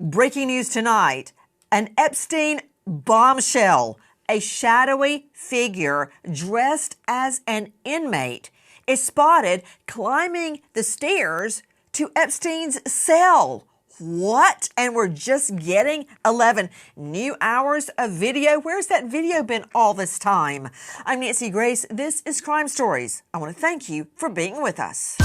Breaking news tonight, an Epstein bombshell, a shadowy figure dressed as an inmate is spotted climbing the stairs to Epstein's cell. What? And we're just getting 11 new hours of video? Where's that video been all this time? I'm Nancy Grace. This is Crime Stories. I want to thank you for being with us.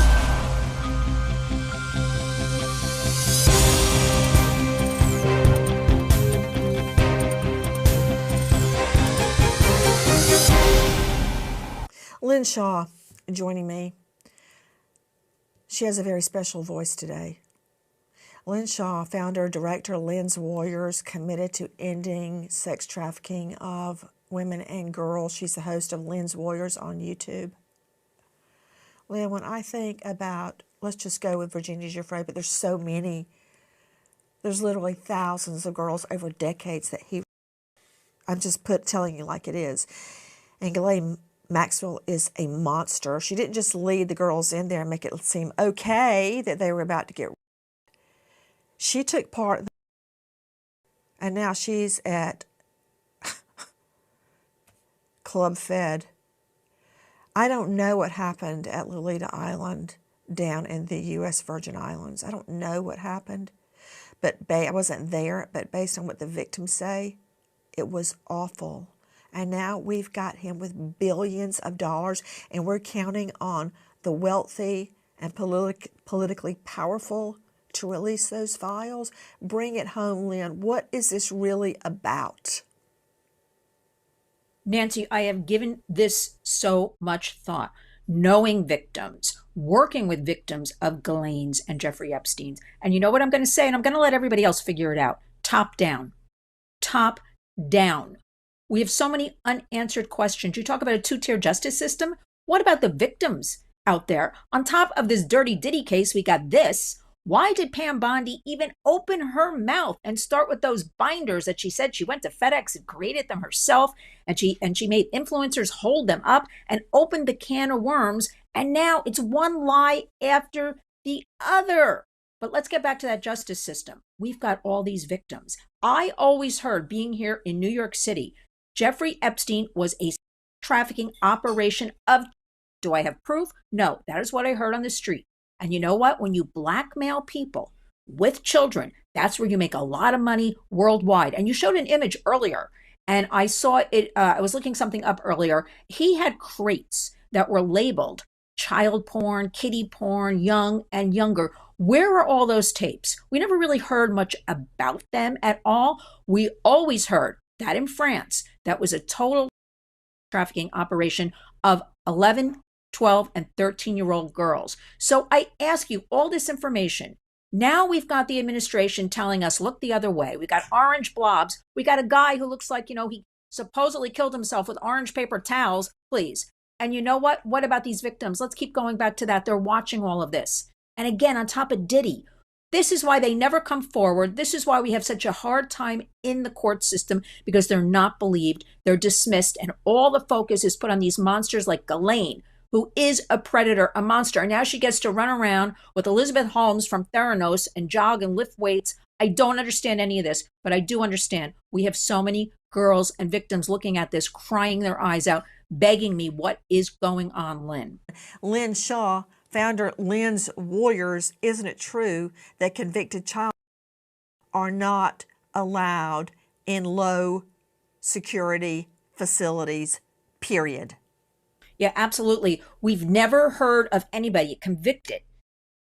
Lynn Shah joining me. She has a very special voice today. Lynn Shah, founder, director, Lynn's Warriors, committed to ending sex trafficking of women and girls. She's the host of Lynn's Warriors on YouTube. Lynn, when I think about, let's just go with Virginia's You're Afraid, but there's so many. There's literally thousands of girls over decades that I'm just telling you like it is. And Ghislaine Maxwell is a monster. She didn't just lead the girls in there and make it seem okay that they were about to get. She took part, and now she's at Club Fed. I don't know what happened at Lolita Island down in the U.S. Virgin Islands. I don't know what happened, but I wasn't there, but based on what the victims say, it was awful. And now we've got him with billions of dollars, and we're counting on the wealthy and politically powerful to release those files. Bring it home, Lynn. What is this really about? Nancy, I have given this so much thought. Knowing victims, working with victims of Ghislaine's and Jeffrey Epstein's. And you know what I'm going to say, and I'm going to let everybody else figure it out. Top down. Top down. We have so many unanswered questions. You talk about a two-tier justice system. What about the victims out there? On top of this dirty Diddy case, we got this. Why did Pam Bondi even open her mouth and start with those binders that she said she went to FedEx and created them herself, and she made influencers hold them up and opened the can of worms, and now it's one lie after the other. But let's get back to that justice system. We've got all these victims. I always heard, being here in New York City, Jeffrey Epstein was a trafficking operation of. Do I have proof? No, that is what I heard on the street. And you know what? When you blackmail people with children, that's where you make a lot of money worldwide. And you showed an image earlier, and I saw it. I was looking something up earlier. He had crates that were labeled child porn, kiddie porn, young and younger. Where are all those tapes? We never really heard much about them at all. We always heard that in France, that was a total trafficking operation of 11, 12, and 13-year-old girls. So I ask you all this information. Now we've got the administration telling us, look the other way. We got orange blobs. We got a guy who looks like, he supposedly killed himself with orange paper towels, please. And you know what? What about these victims? Let's keep going back to that. They're watching all of this. And again, on top of Diddy, this is why they never come forward. This is why we have such a hard time in the court system, because they're not believed, they're dismissed, and all the focus is put on these monsters like Ghislaine, who is a predator, a monster. And now she gets to run around with Elizabeth Holmes from Theranos and jog and lift weights. I don't understand any of this, but I do understand we have so many girls and victims looking at this, crying their eyes out, begging me, what is going on, Lynn? Lynn Shah, founder Lynn's Warriors. Isn't it true that convicted child are not allowed in low security facilities, period? Yeah, absolutely. We've never heard of anybody convicted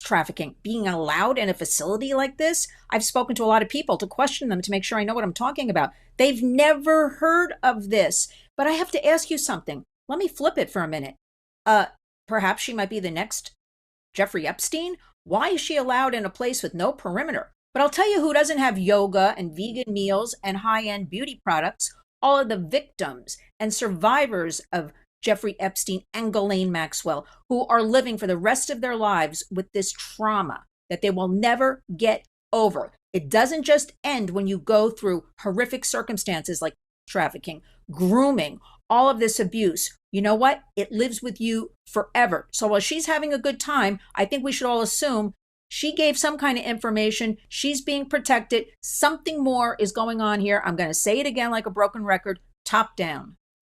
trafficking being allowed in a facility like this. I've spoken to a lot of people to question them to make sure I know what I'm talking about. They've never heard of this. But I have to ask you something. Let me flip it for a minute. Perhaps she might be the next Jeffrey Epstein. Why is she allowed in a place with no perimeter? But I'll tell you who doesn't have yoga and vegan meals and high-end beauty products. All of the victims and survivors of Jeffrey Epstein and Ghislaine Maxwell, who are living for the rest of their lives with this trauma that they will never get over. It doesn't just end when you go through horrific circumstances like trafficking, grooming, all of this abuse. You know what? It lives with you forever. So while she's having a good time, I think we should all assume She gave some kind of information. She's being protected. Something more is going on here. I'm going to say it again like a broken record, top down.